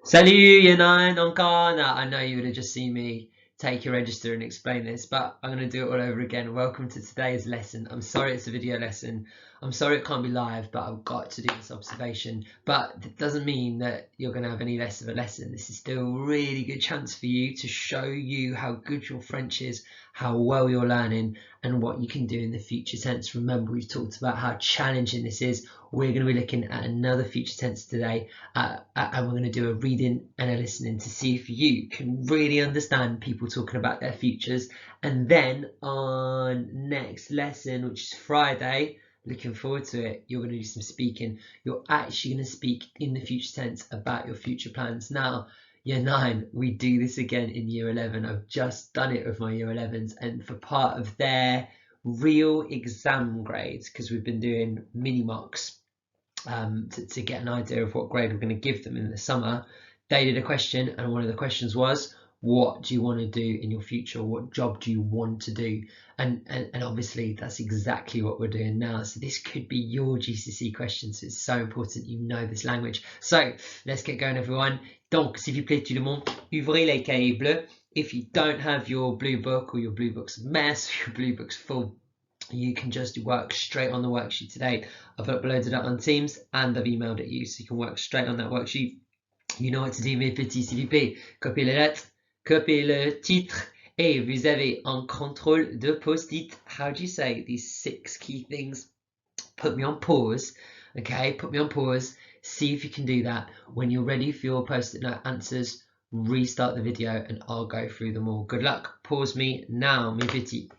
Salut, Yanai, encore. Now, I know you would have just seen me take your register and explain this, but I'm going to do it all over again. Welcome to today's lesson. I'm sorry it's a video lesson. I'm sorry it can't be live, but I've got to do this observation. But it doesn't mean that you're going to have any less of a lesson. This is still a really good chance for you to show you how good your French is, how well you're learning, and what you can do in the future tense. Remember, we've talked about how challenging this is. We're going to be looking at another future tense today, and we're going to do a reading and a listening to see if you can really understand people talking about their futures. And then on next lesson, which is Friday, looking forward to it, you're going to do some speaking. You're actually going to speak in the future tense about your future plans. Now, Year 9, we do this again in Year 11. I've just done it with my Year 11s, and for part of their real exam grades, because we've been doing mini mocks to get an idea of what grade we're going to give them in the summer, they did a question, and one of the questions was, what do you want to do in your future? What job do you want to do? And obviously that's exactly what we're doing now. So this could be your GCSE question. So it's so important you know this language. So let's get going, everyone. Donc, s'il vous plaît, tout le monde, ouvrez les cahiers bleus. If you don't have your blue book or your blue book's a mess, your blue book's full, you can just work straight on the worksheet today. I've uploaded it on Teams and I've emailed it you, so you can work straight on that worksheet. You know what to do, mes petits, s'il vous plaît. Copiez les lettres, copiez le titre, et vous avez un contrôle de post-it. How do you say these 6 key things? Put me on pause, okay? Put me on pause. See if you can do that. When you're ready for your post-it note answers, restart the video and I'll go through them all. Good luck. Pause me now, mes petits.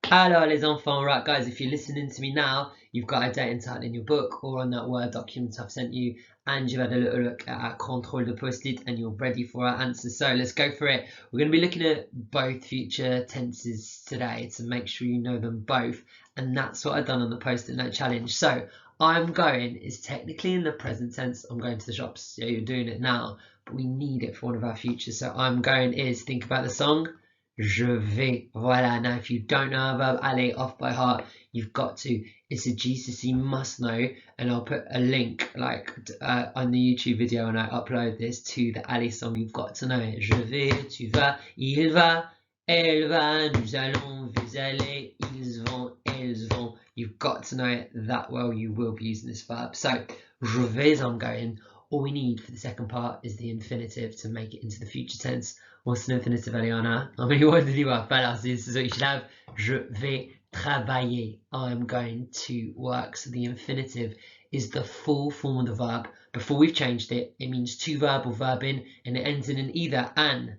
Hello les enfants, right guys, if you're listening to me now, you've got a date and title in your book or on that Word document I've sent you, and you've had a little look at our control de post-it and you're ready for our answers. So let's go for it. We're going to be looking at both future tenses today to make sure you know them both, and that's what I've done on the post-it note challenge. So I'm going is technically in the present tense. I'm going to the shops. Yeah, you're doing it now, but we need it for one of our futures. So I'm going is, think about the song. Je vais. Voilà. Now, if you don't know a verb aller off by heart, you've got to. It's a GCSE must know, and I'll put a link like on the YouTube video when I upload this to the aller song. You've got to know it. Je vais, tu vas, il va, elle va, nous allons, vous allez, ils vont, elles vont. You've got to know it that well. You will be using this verb. So, je vais, I'm going. All we need for the second part is the infinitive to make it into the future tense. What's an infinitive, Eliana? How many words did you have? Voilà, this is what you should have. Je vais travailler. I'm going to work. So the infinitive is the full form of the verb. Before we've changed it, it means to verb or verb in, and it ends in either an,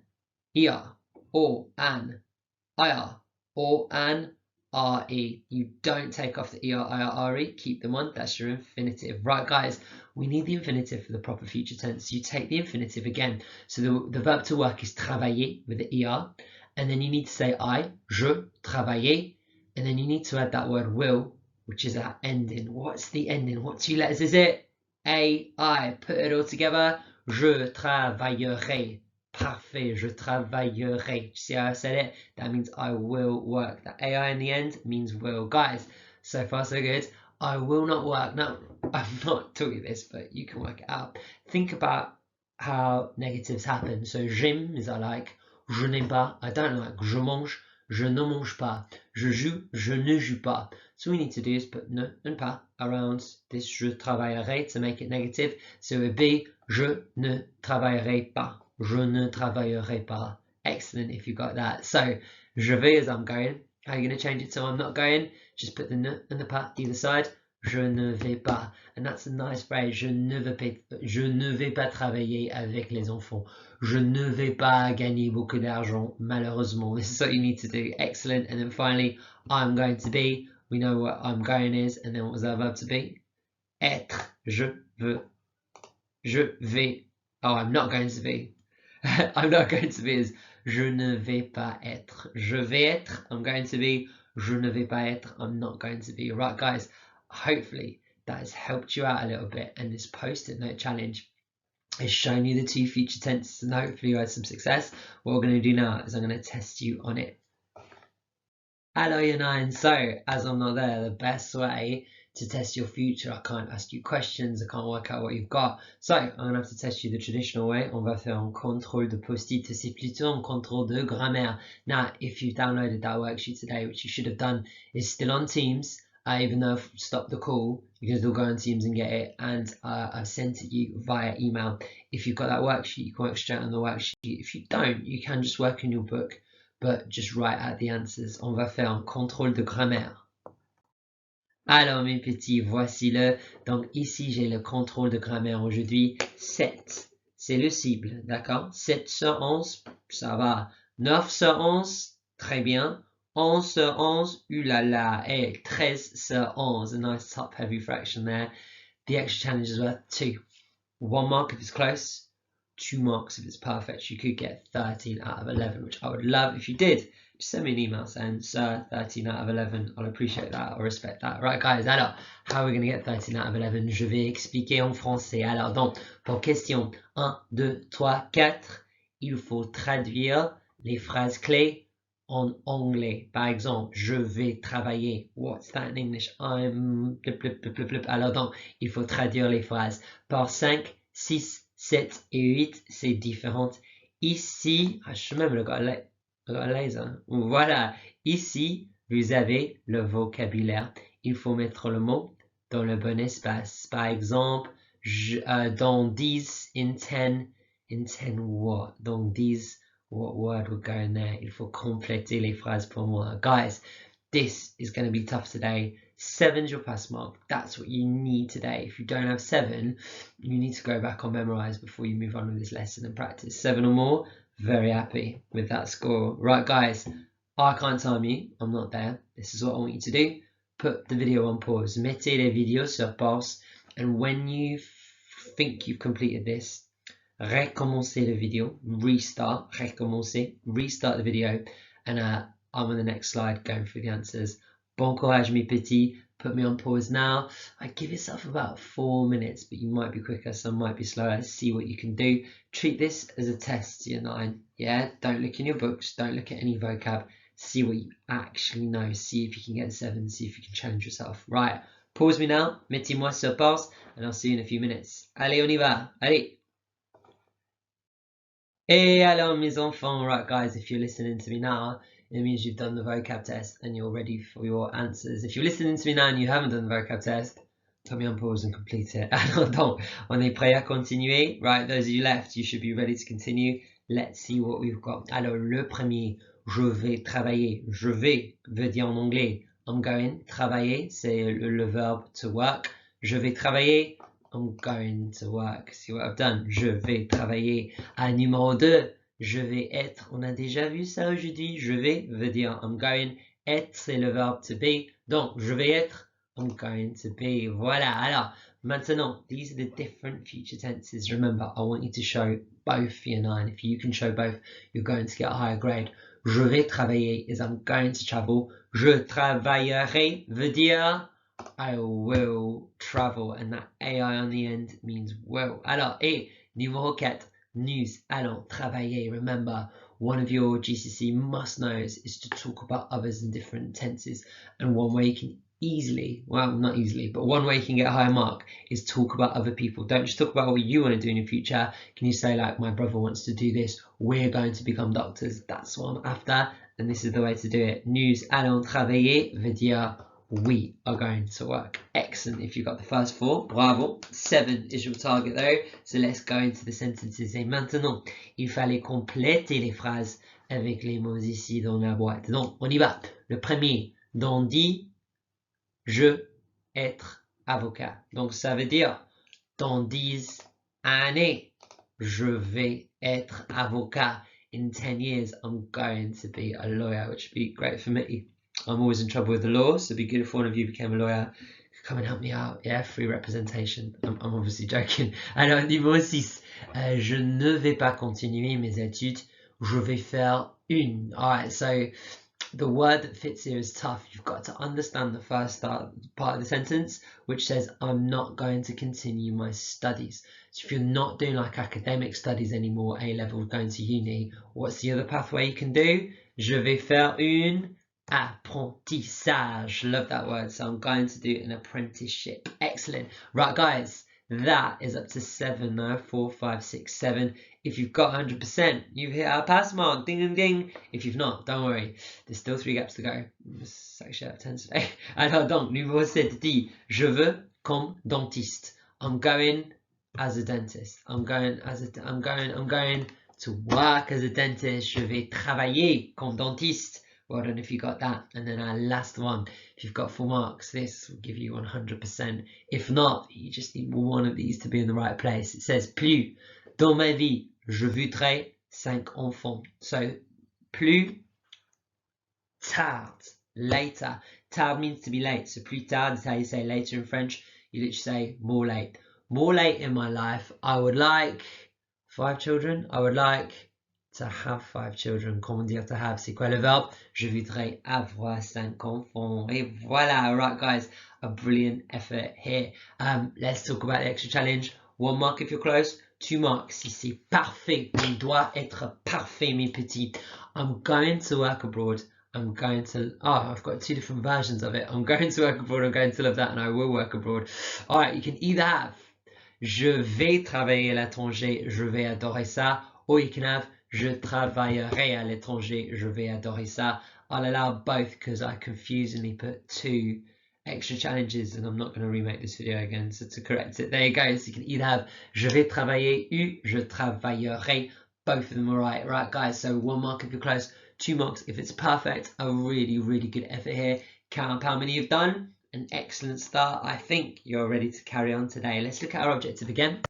er, or an, ir, or an, re. You don't take off the er, ir, re. Keep them on. That's your infinitive. Right, guys, we need the infinitive for the proper future tense. You take the infinitive again. So the verb to work is travailler with the er. And then you need to say I, je, travailler. And then you need to add that word will, which is our ending. What's the ending? What 2 letters is it? A, I. Put it all together. Je travaillerai. Parfait, je travaillerai. See how I said it? That means I will work. That AI in the end means will. Guys, so far so good. I will not work. Now, I'm not talking this, but you can work it out. Think about how negatives happen. So, j'aime is I like. Je n'aime pas, I don't like. Je mange, je ne mange pas. Je joue, je ne joue pas. So we need to do is put ne and pas around this je travaillerai to make it negative. So it would be je ne travaillerai pas. Je ne travaillerai pas. Excellent if you got that. So, je vais is I'm going. How are you going to change it to I'm not going? Just put the ne and the pas either side. Je ne vais pas. And that's a nice phrase. Je ne vais pas travailler avec les enfants. Je ne vais pas gagner beaucoup d'argent, malheureusement. This is what you need to do. Excellent. And then finally, I'm going to be. We know what I'm going is. And then what was that verb to be? Être. Je veux. Je vais. Oh, I'm not going to be. I'm not going to be is je ne vais pas être. Je vais être, I'm going to be. Je ne vais pas être, I'm not going to be. Right, guys, hopefully that has helped you out a little bit, and this post-it note challenge has shown you the 2 future tenses, and hopefully you had some success. What we're going to do now is I'm going to test you on it. Hello, Year 9. So, as I'm not there, the best way to test your future. I can't ask you questions. I can't work out what you've got. So I'm going to have to test you the traditional way. On va faire un contrôle de post-it. C'est plutôt un contrôle de grammaire. Now, if you downloaded that worksheet today, which you should have done, it's still on Teams. Even though I've stopped the call, you can still go on Teams and get it. And I've sent it you via email. If you've got that worksheet, you can work straight on the worksheet. If you don't, you can just work in your book, but just write out the answers. On va faire un contrôle de grammaire. Alors mes petits, voici-le. Donc ici, j'ai le contrôle de grammaire aujourd'hui. 7, c'est le cible, d'accord? 7 sur 11, ça va. 9 sur 11, très bien. 11 sur 11, ulala. Et 13 sur 11, a nice top-heavy fraction there. The extra challenge is worth 2. 1 mark if it's close, 2 marks if it's perfect. You could get 13 out of 11, which I would love if you did. Just send me an email saying, sir, 13 out of 11. I'll appreciate that. I'll respect that. Right, guys, alors, how are we going to get 13 out of 11? Je vais expliquer en français. Alors, donc, pour question 1, 2, 3, 4, il faut traduire les phrases clés en anglais. Par exemple, je vais travailler. What's that in English? I'm... Alors, donc, il faut traduire les phrases. Par 5, 6, 7 et 8, c'est différent. Ici, je suis même le gars là. Voilà, ici, vous avez le vocabulaire. Il faut mettre le mot dans le bon espace. Par exemple, dans 10, in 10 what? Dans 10, what word would go in there? Il faut compléter les phrases pour moi. Guys, this is going to be tough today. 7's your pass mark. That's what you need today. If you don't have 7, you need to go back on memorize before you move on with this lesson and practice. 7 or more. Very happy with that score. Right, guys, I can't time you. I'm not there. This is what I want you to do. Put the video on pause. Mettez les vidéos sur pause. And when you think you've completed this, recommencez the video. Restart. Recommencer. Restart the video. And I'm on the next slide going through the answers. Bon courage, mes petits. Put me on pause now. I give yourself about 4 minutes, but you might be quicker, some might be slower. See what you can do. Treat this as a test to your 9. Yeah, don't look in your books. Don't look at any vocab. See what you actually know. See if you can get 7. See if you can challenge yourself. Right, pause me now. Mettez-moi sur pause, and I'll see you in a few minutes. Allez, on y va. Allez. Et alors, mes enfants. Right, guys, if you're listening to me now, it means you've done the vocab test and you're ready for your answers. If you're listening to me now and you haven't done the vocab test, put me on pause and complete it. Alors donc, on est prêt à continuer. Right, those of you left, you should be ready to continue. Let's see what we've got. Alors, le premier, je vais travailler. Je vais veut dire en anglais I'm going. Travailler, c'est le verbe to work. Je vais travailler. I'm going to work. See what I've done? Je vais travailler. Numéro 2. Je vais être, on a déjà vu ça aujourd'hui. Je vais veut dire I'm going. Être, c'est le verbe to be. Donc, je vais être, I'm going to be. Voilà. Alors, maintenant, these are the different future tenses. Remember, I want you to show both for your 9. If you can show both, you're going to get a higher grade. Je vais travailler is I'm going to travel. Je travaillerai veut dire I will travel. And that AI on the end means will. Alors, et numéro 4. News, allons, travailler. Remember, one of your GCSE must-knows is to talk about others in different tenses. And one way you can easily, well, not easily, but one way you can get a higher mark is talk about other people. Don't just talk about what you want to do in the future. Can you say, like, my brother wants to do this. We're going to become doctors. That's what I'm after. And this is the way to do it. News, allons, travailler veut dire we are going to work. Excellent. If you got the first 4, bravo. 7 is your target though. So let's go into the sentences. Et maintenant, il fallait compléter les phrases avec les mots ici dans la boîte. Donc, on y va. Le premier, dans 10, je être avocat. Donc, ça veut dire, dans 10 années, je vais être avocat. In 10 years, I'm going to be a lawyer, which would be great for me. I'm always in trouble with the law, so it'd be good if one of you became a lawyer. Come and help me out. Yeah, free representation. I'm obviously joking. Alors, numéro 6. Je ne vais pas continuer mes études. Je vais faire une. Alright, so the word that fits here is tough. You've got to understand the first part of the sentence, which says, I'm not going to continue my studies. So if you're not doing like academic studies anymore, A-level, going to uni, what's the other pathway you can do? Je vais faire une apprentissage. Love that word. So I'm going to do an apprenticeship. Excellent. Right, guys, that is up to 7 now. 4, 5, 6, 7. If you've got 100%, you've hit our pass mark. Ding, ding, ding. If you've not, don't worry. There's still 3 gaps to go. It's actually out of 10 today. Alors donc, numéro 7 dit, je veux comme dentiste. I'm going as a dentist. I'm going to work as a dentist. Je vais travailler comme dentiste. Well done if you got that. And then our last one, if you've got full marks, this will give you 100%. If not, you just need one of these to be in the right place. It says, plus dans ma vie, je voudrais 5 enfants. So, plus tard, later. Tard means to be late. So, plus tard is how you say later in French. You literally say more late. More late in my life, I would like 5 children. I would like to have 5 children. Comment dire to have? C'est quoi le verbe? Je voudrais avoir 5 enfants. Et voilà. Right, guys. A brilliant effort here. Let's talk about the extra challenge. 1 mark if you're close. 2 marks si c'est parfait. Il doit être parfait, mes petits. I'm going to work abroad. I'm going to, I've got 2 different versions of it. I'm going to work abroad. I'm going to love that, and I will work abroad. All right, you can either have je vais travailler à l'étranger, je vais adorer ça, or you can have je travaillerai à l'étranger, je vais adorer ça. I'll allow both because I confusingly put 2 extra challenges and I'm not going to remake this video again, so to correct it, there you go. So you can either have je vais travailler ou je travaillerai. Both of them are right guys. So 1 mark if you're close, 2 marks if it's perfect. A really, really good effort here. Count how many you've done. An excellent start. I think you're ready to carry on today. Let's look at our objective again.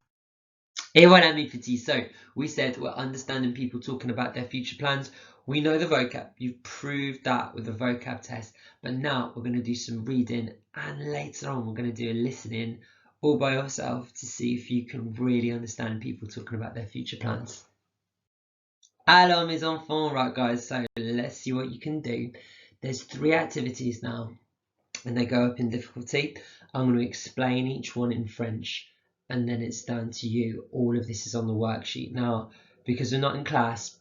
Et voilà mes petits. So we said we're understanding people talking about their future plans. We know the vocab. You've proved that with the vocab test. But now we're going to do some reading, and later on we're going to do a listening all by yourself to see if you can really understand people talking about their future plans. Alors mes enfants, right guys, so let's see what you can do. There's 3 activities now, and they go up in difficulty. I'm going to explain each one in French, and then it's down to you. All of this is on the worksheet. Now, because we're not in class,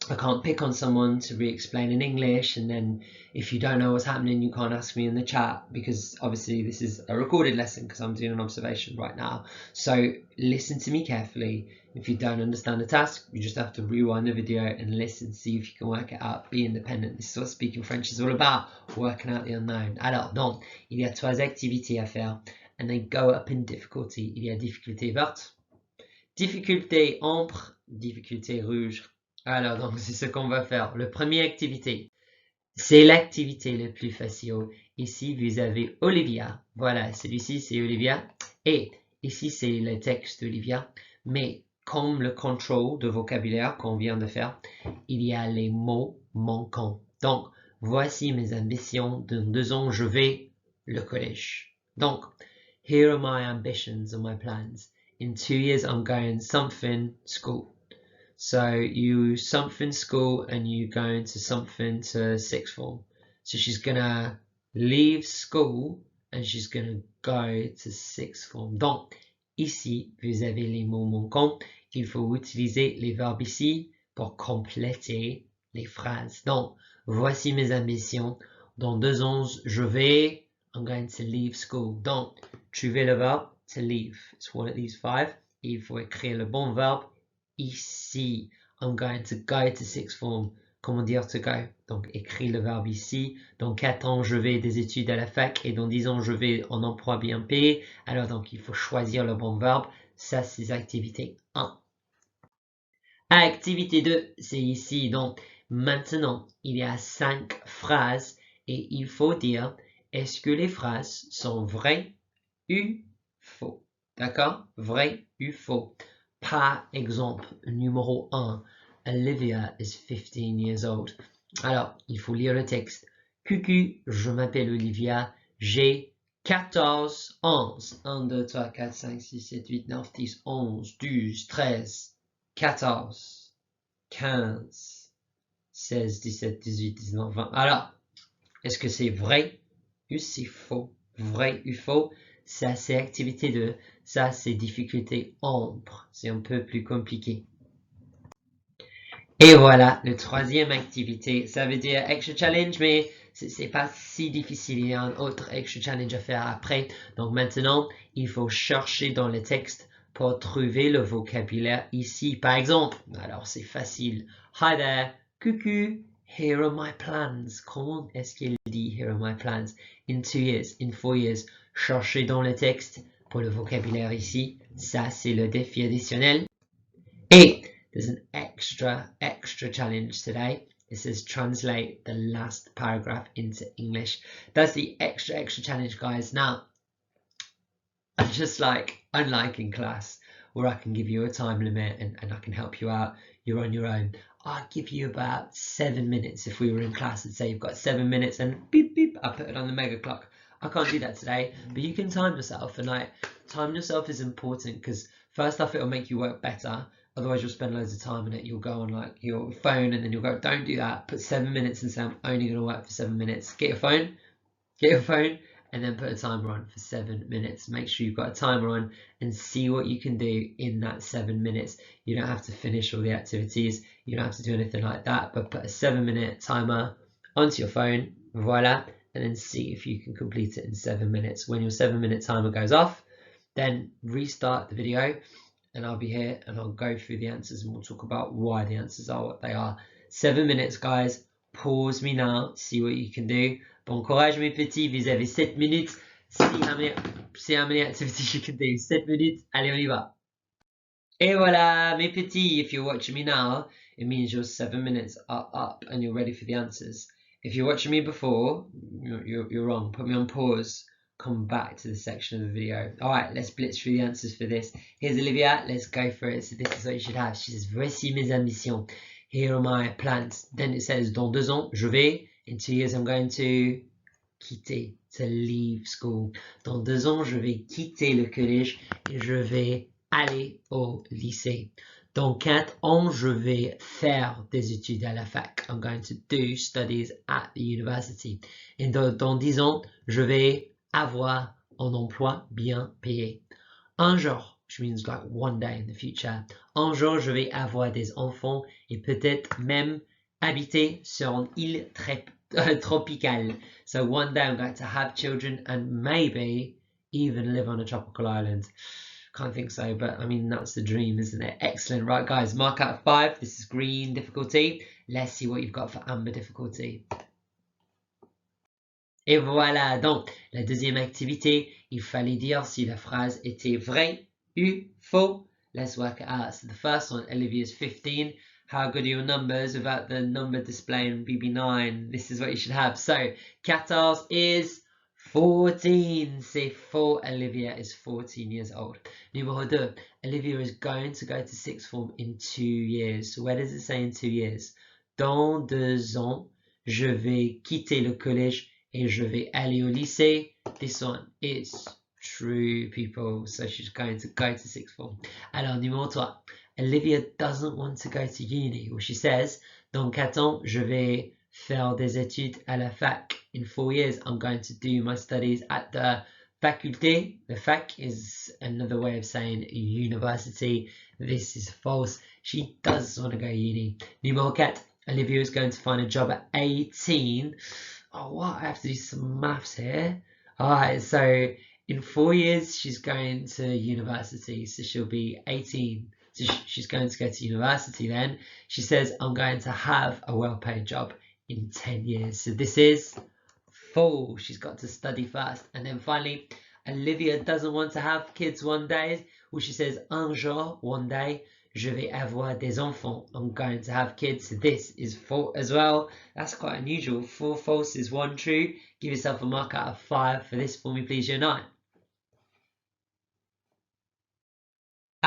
I can't pick on someone to re-explain in English, and then if you don't know what's happening, you can't ask me in the chat, because obviously this is a recorded lesson because I'm doing an observation right now. So listen to me carefully. If you don't understand the task, you just have to rewind the video and listen, see if you can work it out. Be independent. This is what speaking French is all about, working out the unknown. Alors, donc, il y a 3 activités à faire, and they go up in difficulty. Il y a difficulté verte, difficulté ambre, difficulté rouge. Alors, donc, c'est ce qu'on va faire. La première activité, c'est l'activité la plus facile. Ici, vous avez Olivia. Voilà, celui-ci, c'est Olivia. Et ici, c'est le texte d'Olivia. Mais comme le contrôle de vocabulaire qu'on vient de faire, il y a les mots manquants. Donc, voici mes ambitions. Dans 2 ans, je vais le collège. Donc, here are my ambitions and my plans. In 2 years, I'm going something school. So you something school and you going to something to 6th form. So she's gonna leave school and she's gonna go to 6th form. Donc, ici, vous avez les mots manquants. Il faut utiliser les verbes ici pour compléter les phrases. Donc, voici mes ambitions. Dans 2 ans, je vais, I'm going to leave school. Donc, trouvez le verbe to leave. It's one of these 5. Il faut écrire le bon verbe ici. I'm going to go to 6th form. Comment dire to go? Donc, écris le verbe ici. Dans 4 ans, je vais des études à la fac. Et dans 10 ans, je vais en emploi bien payé. Alors, donc, il faut choisir le bon verbe. Ça, c'est activité 1. Activité 2, c'est ici. Donc, maintenant, il y a 5 phrases. Et il faut dire, est-ce que les phrases sont vraies ou faux? D'accord? Vrai ou faux? Par exemple, numéro 1, Olivia is 15 years old. Alors, il faut lire le texte. Coucou, je m'appelle Olivia, j'ai 14 ans. 1, 2, 3, 4, 5, 6, 7, 8, 9, 10, 11, 12, 13, 14, 15, 16, 17, 18, 19, 20. Alors, est-ce que c'est vrai ou c'est faux? Vrai ou faux? Ça, c'est activité 2. Ça, c'est difficulté ambre. C'est un peu plus compliqué. Et voilà, le 3e activité. Ça veut dire extra challenge, mais c'est pas si difficile. Il y a un autre extra challenge à faire après. Donc maintenant, il faut chercher dans le texte pour trouver le vocabulaire ici. Par exemple, alors c'est facile. Hi there, coucou, here are my plans. Comment est-ce qu'il dit here are my plans? In 2 years, in 4 years. Cherchez dans le texte pour le vocabulaire ici. Ça, c'est le défi additionnel. Et there's an extra challenge today. It says translate the last paragraph into English. That's the extra challenge, guys. Now, I just unlike in class where I can give you a time limit and I can help you out, you're on your own. I'll give you about 7 minutes. If we were in class, I'd say you've got 7 minutes and beep, beep, I put it on the mega clock. I can't do that today, but you can time yourself, and time yourself is important because first off, it'll make you work better. Otherwise, you'll spend loads of time on it. You'll go on your phone and then you'll go, don't do that. Put 7 minutes and say, I'm only going to work for 7 minutes. Get your phone, and then put a timer on for 7 minutes. Make sure you've got a timer on and see what you can do in that 7 minutes. You don't have to finish all the activities. You don't have to do anything like that, but put a 7-minute timer onto your phone, voila, and then see if you can complete it in 7 minutes. When your 7-minute timer goes off, then restart the video and I'll be here and I'll go through the answers and we'll talk about why the answers are what they are. 7 minutes, guys. Pause me now, see what you can do. Bon courage, mes petits. Vous avez 7 minutes. See how many activities you can do. 7 minutes. Allez, on y va. Et voilà, mes petits. If you're watching me now, it means your 7 minutes are up and you're ready for the answers. If you're watching me before, you're wrong. Put me on pause. Come back to the section of the video. All right, let's blitz through the answers for this. Here's Olivia. Let's go for it. So this is what you should have. She says, voici mes ambitions. Here are my plans. Then it says, dans 2 ans, je vais. In 2 years, I'm going to quitter, to leave school. Dans 2 ans, je vais quitter le collège et je vais aller au lycée. Dans 4 ans, je vais faire des études à la fac. I'm going to do studies at the university. Et dans 10 ans, je vais avoir un emploi bien payé. Un jour, which means like one day in the future. Un jour, je vais avoir des enfants et peut-être même habiter sur une île tropicale. So one day I'm going to have children and maybe even live on a tropical island. Can't think so, but I mean, that's the dream, isn't it? Excellent. Right, guys, mark out of 5. This is green difficulty. Let's see what you've got for amber difficulty. Et voilà, donc, la deuxième activité, il fallait dire si la phrase était vraie ou faux. Let's work it out. So the first one, Olivia's 15. How good are your numbers without the number displaying BB9? This is what you should have. So, 14 is 14. C'est faux. Olivia is 14 years old. Numéro 2. Olivia is going to go to 6th form in 2 years. So where does it say in 2 years? Dans 2 ans, je vais quitter le collège et je vais aller au lycée. This one is true, people. So she's going to go to 6th form. Alors, numéro 3. Olivia doesn't want to go to uni. Well, she says, dans 4 ans, je vais faire des études à la fac. In 4 years, I'm going to do my studies at the faculté. The fac is another way of saying university. This is false. She does want to go uni. Numéro 4. Olivia is going to find a job at 18. Oh, what? I have to do some maths here. All right, so in 4 years, she's going to university. So she'll be 18. So she's going to go to university then. She says, I'm going to have a well-paid job in 10 years. So this is full. She's got to study first. And then finally, Olivia doesn't want to have kids one day. Well, she says, un jour, one day, je vais avoir des enfants. I'm going to have kids. So this is false as well. That's quite unusual. 4 false is 1 true. Give yourself a mark out of 5 for this for me, please, year 9.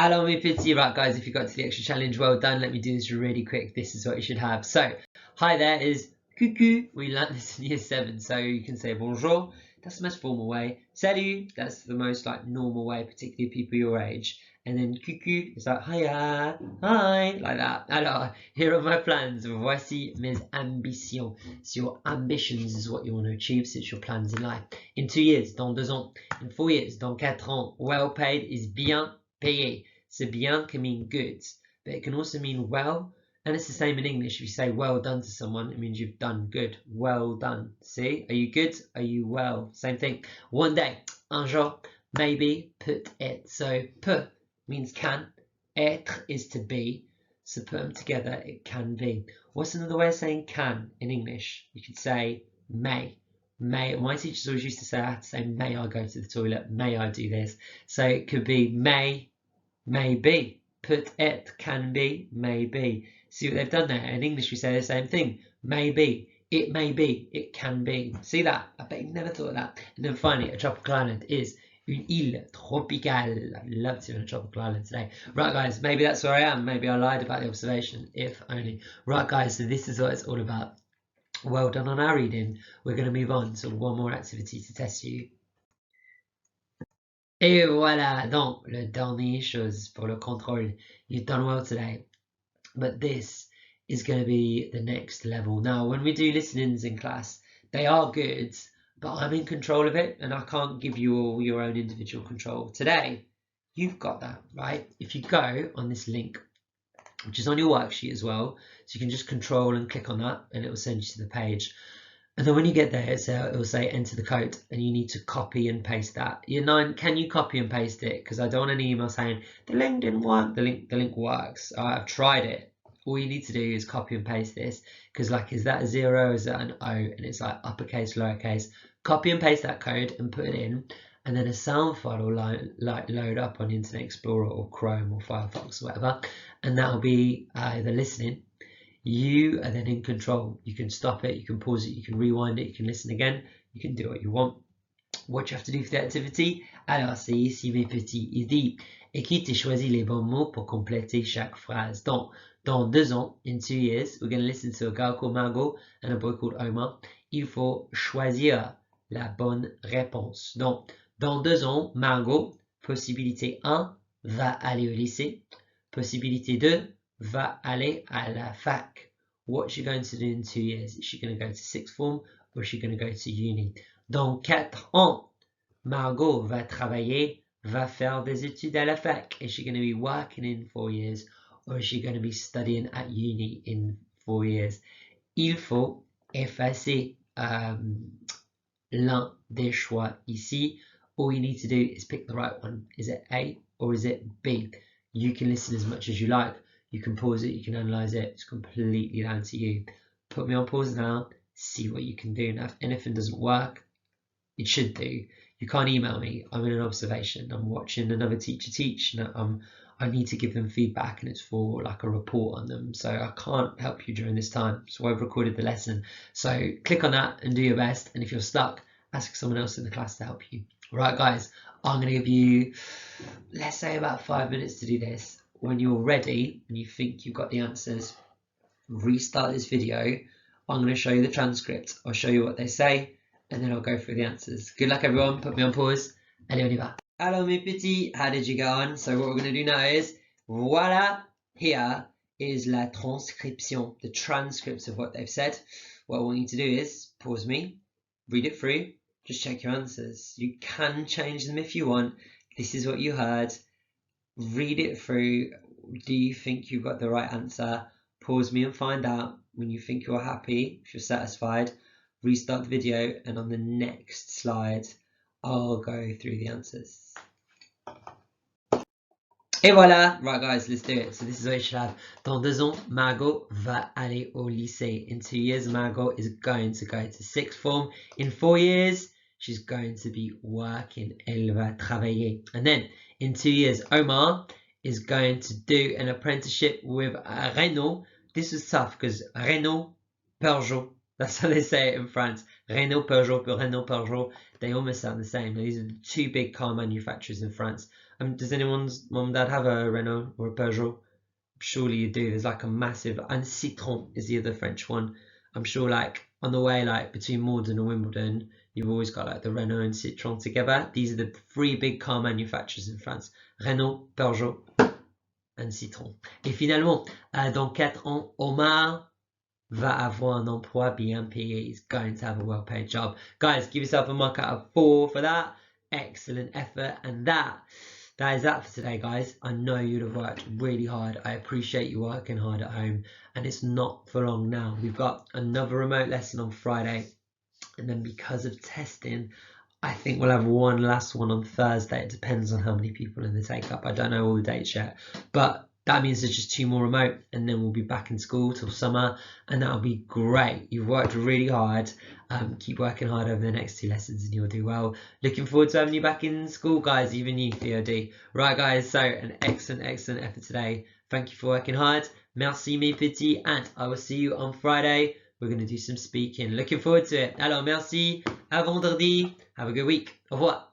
Hello, mes petits. Right, guys, if you got to the extra challenge, well done. Let me do this really quick. This is what you should have. So, hi there is coucou. We learnt this in year 7. So you can say bonjour. That's the most formal way. Salut. That's the most normal way, particularly people your age. And then coucou is like hiya, hi, like that. Alors, here are my plans. Voici mes ambitions. So your ambitions is what you want to achieve. So it's your plans in life. In 2 years, dans 2 ans. In 4 years, dans 4 ans. Well paid is bien payé. So bien can mean good, but it can also mean well. And it's the same in English. If you say well done to someone, it means you've done good. Well done. See? Are you good? Are you well? Same thing. One day. Un jour. Maybe. Peut-être. So, peut means can. Être is to be. So put them together, it can be. What's another way of saying can in English? You could say may. May. My teachers always used to say, I had to say, may I go to the toilet? May I do this? So it could be may be. Peut-être, can be, may be. See what they've done there? In English, we say the same thing. Maybe, it may be, it can be. See that? I bet you never thought of that. And then finally, a tropical island is une île tropicale. I'd love to be on a tropical island today. Right, guys, maybe that's where I am. Maybe I lied about the observation, if only. Right, guys, so this is what it's all about. Well done on our reading. We're going to move on to one more activity to test you. Et voilà, donc, le dernier chose pour le contrôle. You've done well today. But this is going to be the next level. Now, when we do listenings in class, they are good, but I'm in control of it, and I can't give you all your own individual control. Today, you've got that, right? If you go on this link, which is on your worksheet as well, so you can just control and click on that, and it will send you to the page. And then when you get there, it will say enter the code, and you need to copy and paste that. Year 9, can you copy and paste it? Because I don't want any email saying the link didn't work. The link works. I've tried it. All you need to do is copy and paste this, because like, is that a 0? Is that an O? And it's like uppercase, lowercase. Copy and paste that code and put it in, and then a sound file will load up on Internet Explorer or Chrome or Firefox or whatever, and that will be the listening. You are then in control. You can stop it, you can pause it, you can rewind it, you can listen again, you can do what you want. What you have to do for the activity? Alors, c'est ici, mes petits. Il dit, écoute et choisis les bons mots pour compléter chaque phrase. Donc, dans 2 ans, in 2 years, we're going to listen to a girl called Margot and a boy called Omar. Il faut choisir la bonne réponse. Donc, dans 2 ans, Margot, possibilité 1, va aller au lycée. Possibilité 2, va aller à la fac. What's she going to do in 2 years? Is she going to go to 6th form or is she going to go to uni? Dans 4 ans, Margot va travailler, va faire des études à la fac. Is she going to be working in 4 years or is she going to be studying at uni in 4 years? Il faut effacer l'un des choix ici. All you need to do is pick the right one. Is it A or is it B? You can listen as much as you like. You can pause it, you can analyze it. It's completely down to you. Put me on pause now, see what you can do. Now, if anything doesn't work, it should do. You can't email me. I'm in an observation. I'm watching another teacher teach. I need to give them feedback, and it's for like a report on them. So I can't help you during this time. So I've recorded the lesson. So click on that and do your best. And if you're stuck, ask someone else in the class to help you. Right, guys, I'm going to give you, let's say, about 5 minutes to do this. When you're ready and you think you've got the answers, restart this video. I'm going to show you the transcript. I'll show you what they say, and then I'll go through the answers. Good luck, everyone. Put me on pause. Allez, on y va. Hello, mes petits. How did you get on? So what we're going to do now is, voila, here is la transcription, the transcripts of what they've said. What I want you to do is pause me, read it through, just check your answers. You can change them if you want. This is what you heard. Read it through. Do you think you've got the right answer? Pause me and find out. When you think you're happy, if you're satisfied, restart the video, and on the next slide I'll go through the answers. Et voilà. Right, guys, let's do it. So this is what you should have. Dans 2 ans, Margot va aller au lycée. In 2 years, Margot is going to go to 6th form. In 4 years, she's going to be working. Elle va travailler. And then in 2 years, Omar is going to do an apprenticeship with Renault. This was tough because Renault, Peugeot, that's how they say it in France. Renault, Peugeot, they almost sound the same. These are the 2 big car manufacturers in France. Does anyone's mum and dad have a Renault or a Peugeot? Surely you do. There's like a massive, and Citroën is the other French one. I'm sure like on the way like between Morden and Wimbledon, you've always got like the Renault and Citroën together. These are the 3 big car manufacturers in France. Renault, Peugeot and Citroën. Et finalement, dans 4 ans, Omar va avoir un emploi bien payé. He's going to have a well-paid job. Guys, give yourself a mark out of 4 for that. Excellent effort. And that that is that for today, guys. I know you'd have worked really hard. I appreciate you working hard at home, and it's not for long now. We've got another remote lesson on Friday, and then because of testing, I think we'll have one last one on Thursday. It depends on how many people in the take up. I don't know all the dates yet, but that means there's just 2 more remote, and then we'll be back in school till summer, and that'll be great. You've worked really hard. Keep working hard over the next 2 lessons and you'll do well. Looking forward to having you back in school, guys, even you, Theod. Right, guys, so an excellent effort today. Thank you for working hard. Merci, mes petits, and I will see you on Friday. We're going to do some speaking. Looking forward to it. Alors, merci. À vendredi. Have a good week. Au revoir.